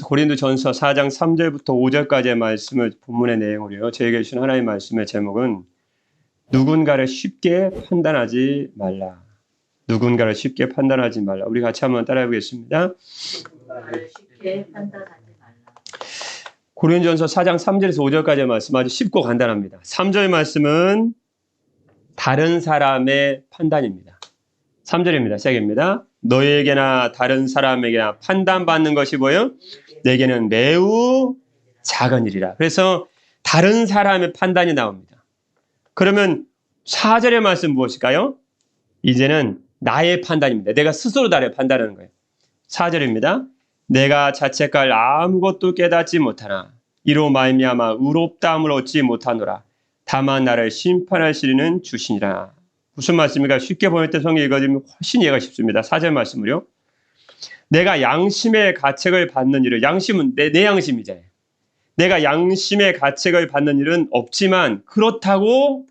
고린도전서 4장 3절부터 5절까지의 말씀을 본문의 내용으로요. 저에게 주신 하나님의 말씀의 제목은 누군가를 쉽게 판단하지 말라. 누군가를 쉽게 판단하지 말라. 우리 같이 한번 따라해 보겠습니다. 누군가를 쉽게 판단하지 말라. 고린도전서 4장 3절에서 5절까지의 말씀 아주 쉽고 간단합니다. 3절 말씀은 다른 사람의 판단입니다. 3절입니다. 시작입니다. 너에게나 다른 사람에게나 판단받는 것이 뭐예요? 내게는 매우 작은 일이라. 그래서 다른 사람의 판단이 나옵니다. 그러면 4절의 말씀 무엇일까요? 이제는 나의 판단입니다. 내가 스스로 나를 판단하는 거예요. 4절입니다. 내가 자책할 아무것도 깨닫지 못하나 이로 말미암아 의롭다함을 얻지 못하노라. 다만 나를 심판하시는 주시니라. 무슨 말씀입니까? 쉽게 번역될 때 성경 읽어드리면 훨씬 이해가 쉽습니다. 4절 말씀으로요. 내가 양심의 가책을 받는 일을, 양심은 내 양심이잖아요. 내가 양심의 가책을 받는 일은 없지만 그렇다고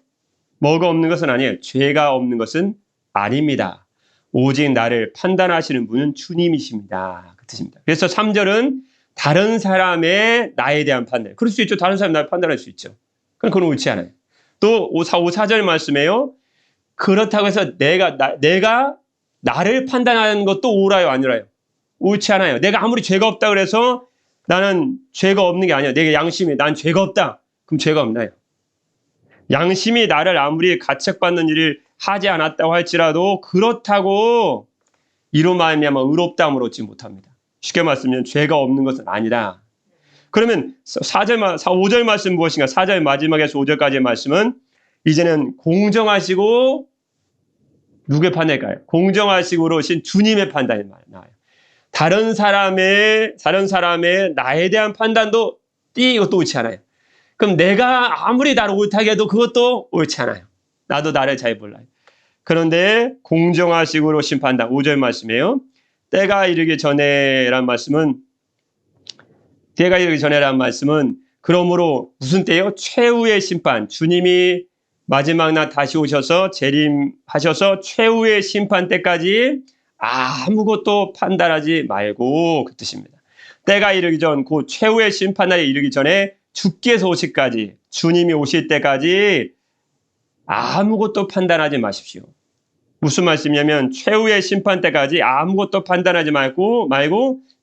뭐가 없는 것은 아니에요. 죄가 없는 것은 아닙니다. 오직 나를 판단하시는 분은 주님이십니다. 그 뜻입니다. 그래서 3절은 다른 사람의 나에 대한 판단. 그럴 수 있죠. 다른 사람이 나를 판단할 수 있죠. 그건 옳지 않아요. 또 4절 말씀에요. 그렇다고 해서 내가 나를 판단하는 것도 옳아요, 아니라요? 옳지 않아요. 내가 아무리 죄가 없다 그래서 나는 죄가 없는 게 아니야. 내가 양심이 난 죄가 없다. 그럼 죄가 없나요? 양심이 나를 아무리 가책받는 일을 하지 않았다고 할지라도 그렇다고 이로 말미암아 의롭다함을 얻지 못합니다. 쉽게 말씀드리면 죄가 없는 것은 아니다. 그러면 5절 말씀 무엇인가? 4절 마지막에서 5절까지의 말씀은 이제는 공정하시고 누구의 판단일까요? 공정하시고 오신 주님의 판단이 나와요. 다른 사람의 나에 대한 판단도 이것도 옳지 않아요. 그럼 내가 아무리 나를 옳다게 해도 그것도 옳지 않아요. 나도 나를 잘 몰라요. 그런데 공정하시고 오신 판단 5절 말씀이에요. 때가 이르기 전에란 말씀은 그러므로 무슨 때요? 최후의 심판. 주님이 마지막 날 다시 오셔서 재림하셔서 최후의 심판 때까지 아무것도 판단하지 말고 그 뜻입니다. 때가 이르기 전, 그 최후의 심판날에 이르기 전에 주께서 오실까지, 주님이 오실 때까지 아무것도 판단하지 마십시오. 무슨 말씀이냐면 최후의 심판 때까지 아무것도 판단하지 말고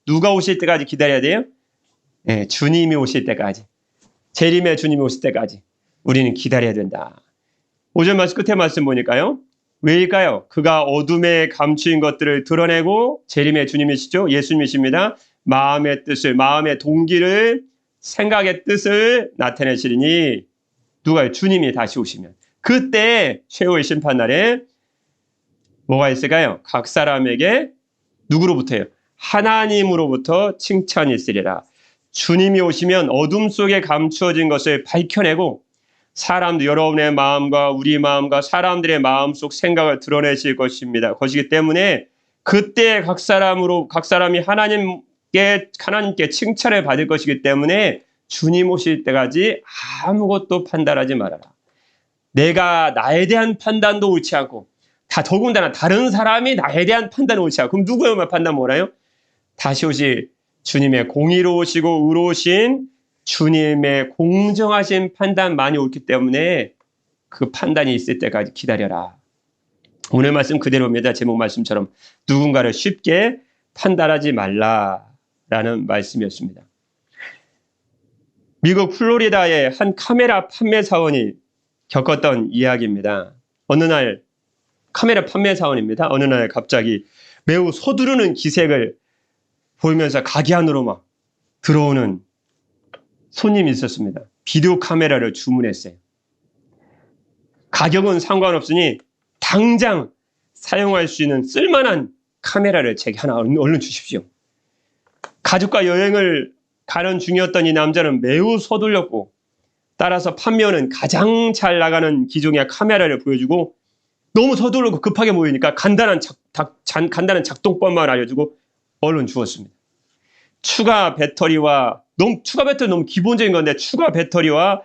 누가 오실 때까지 기다려야 돼요? 네, 주님이 오실 때까지, 재림의 주님이 오실 때까지 우리는 기다려야 된다. 5절 말씀 끝에 말씀 보니까요. 왜일까요? 그가 어둠에 감추인 것들을 드러내고 재림의 주님이시죠. 예수님이십니다. 마음의 뜻을, 마음의 동기를, 생각의 뜻을 나타내시리니 누가요? 주님이 다시 오시면. 그때 최후의 심판날에 뭐가 있을까요? 각 사람에게 누구로부터요? 하나님으로부터 칭찬이 있으리라. 주님이 오시면 어둠 속에 감추어진 것을 밝혀내고 사람들, 여러분의 마음과 우리 마음과 사람들의 마음속 생각을 드러내실 것입니다. 것이기 때문에 그때 각 사람이 하나님께 칭찬을 받을 것이기 때문에 주님 오실 때까지 아무것도 판단하지 말아라. 내가 나에 대한 판단도 옳지 않고 더군다나 다른 사람이 나에 대한 판단은 옳지 않고 그럼 누구의 판단 뭐라요? 다시 오실 주님의 공의로우시고 의로우신 주님의 공정하신 판단만이 옳기 때문에 그 판단이 있을 때까지 기다려라. 오늘 말씀 그대로입니다. 제목 말씀처럼 누군가를 쉽게 판단하지 말라라는 말씀이었습니다. 미국 플로리다의 한 카메라 판매 사원이 겪었던 이야기입니다. 어느 날 카메라 판매 사원입니다. 어느 날 갑자기 매우 서두르는 기색을 보이면서 가게 안으로 막 들어오는 손님이 있었습니다. 비디오 카메라를 주문했어요. 가격은 상관없으니 당장 사용할 수 있는 쓸만한 카메라를 제게 하나 얼른 주십시오. 가족과 여행을 가는 중이었던 이 남자는 매우 서둘렀고 따라서 판매원은 가장 잘 나가는 기종의 카메라를 보여주고 너무 서두르고 급하게 보이니까 간단한 작동법만 알려주고 얼른 주었습니다. 추가 배터리 너무 기본적인 건데 추가 배터리와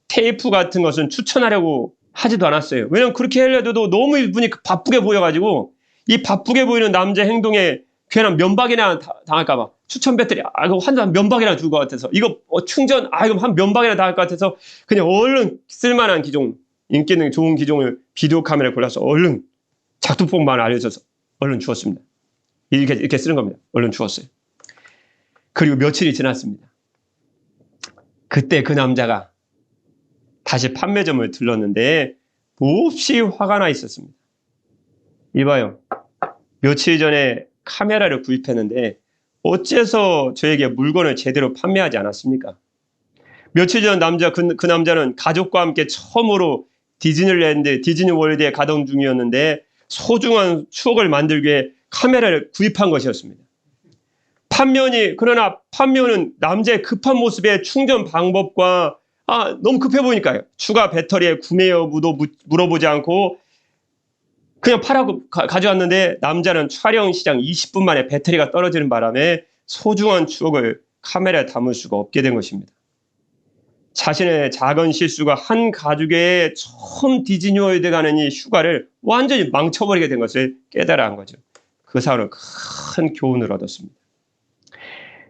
테이프 같은 것은 추천하려고 하지도 않았어요. 왜냐면 그렇게 하려도 너무 이분이 바쁘게 보여가지고 이 바쁘게 보이는 남자 행동에 괜한 면박이나 당할까봐 수천 배터리, 이거 한 면박이나 줄 것 같아서, 이거 충전, 이거 한 면박이나 다 할 것 같아서, 그냥 얼른 쓸만한 기종, 인기 있는 좋은 기종을 비디오 카메라 골라서 얼른 작두폭만 알려줘서 얼른 주었습니다. 이렇게 쓰는 겁니다. 얼른 주었어요. 그리고 며칠이 지났습니다. 그때 그 남자가 다시 판매점을 들렀는데 몹시 화가 나 있었습니다. 이봐요. 며칠 전에 카메라를 구입했는데 어째서 저에게 물건을 제대로 판매하지 않았습니까? 며칠 전 그 남자는 가족과 함께 처음으로 디즈니월드에 가던 중이었는데 소중한 추억을 만들기 위해 카메라를 구입한 것이었습니다. 그러나 판매원은 남자의 급한 모습에 충전 방법과 너무 급해 보이니까요. 추가 배터리의 구매 여부도 물어보지 않고 그냥 가져왔는데 남자는 촬영 시작 20분 만에 배터리가 떨어지는 바람에 소중한 추억을 카메라에 담을 수가 없게 된 것입니다. 자신의 작은 실수가 한 가족의 처음 디즈니월드 가는 이 휴가를 완전히 망쳐버리게 된 것을 깨달아 한 거죠. 그 사람은 큰 교훈을 얻었습니다.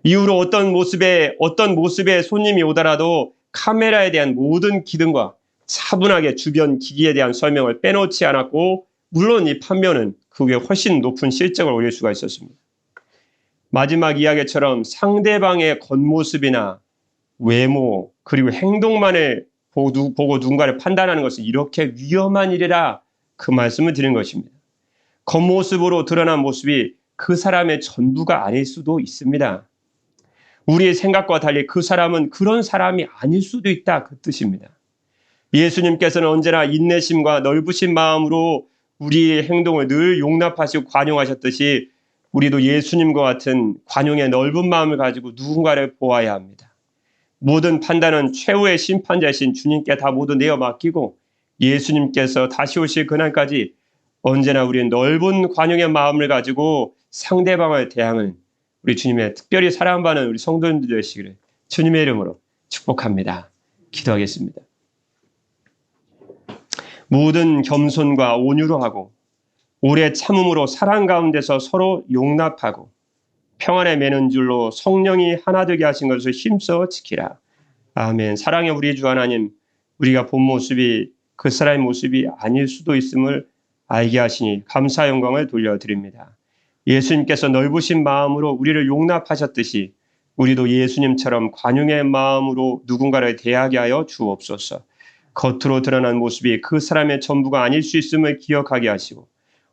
이후로 어떤 모습의 손님이 오더라도 카메라에 대한 모든 기능과 차분하게 주변 기기에 대한 설명을 빼놓지 않았고, 물론 이 판매는 그게 훨씬 높은 실적을 올릴 수가 있었습니다. 마지막 이야기처럼 상대방의 겉모습이나 외모 그리고 행동만을 보고 누군가를 판단하는 것은 이렇게 위험한 일이라 그 말씀을 드린 것입니다. 겉모습으로 드러난 모습이 그 사람의 전부가 아닐 수도 있습니다. 우리의 생각과 달리 그 사람은 그런 사람이 아닐 수도 있다, 그 뜻입니다. 예수님께서는 언제나 인내심과 넓으신 마음으로 우리의 행동을 늘 용납하시고 관용하셨듯이 우리도 예수님과 같은 관용의 넓은 마음을 가지고 누군가를 보아야 합니다. 모든 판단은 최후의 심판자이신 주님께 다 모두 내어 맡기고 예수님께서 다시 오실 그날까지 언제나 우리는 넓은 관용의 마음을 가지고 상대방을 대하는 우리 주님의 특별히 사랑받는 우리 성도님들 되시기를 주님의 이름으로 축복합니다. 기도하겠습니다. 모든 겸손과 온유로 하고 오래 참음으로 사랑 가운데서 서로 용납하고 평안에 매는 줄로 성령이 하나 되게 하신 것을 힘써 지키라. 아멘. 사랑의 우리 주 하나님, 우리가 본 모습이 그 사람의 모습이 아닐 수도 있음을 알게 하시니 감사 영광을 돌려드립니다. 예수님께서 넓으신 마음으로 우리를 용납하셨듯이 우리도 예수님처럼 관용의 마음으로 누군가를 대하게 하여 주옵소서. 겉으로 드러난 모습이 그 사람의 전부가 아닐 수 있음을 기억하게 하시고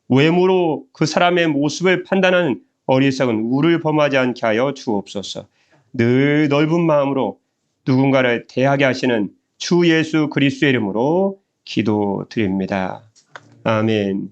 외모로 그 사람의 모습을 판단하는 어리석은 우를 범하지 않게 하여 주옵소서. 늘 넓은 마음으로 누군가를 대하게 하시는 주 예수 그리스도의 이름으로 기도드립니다. 아멘.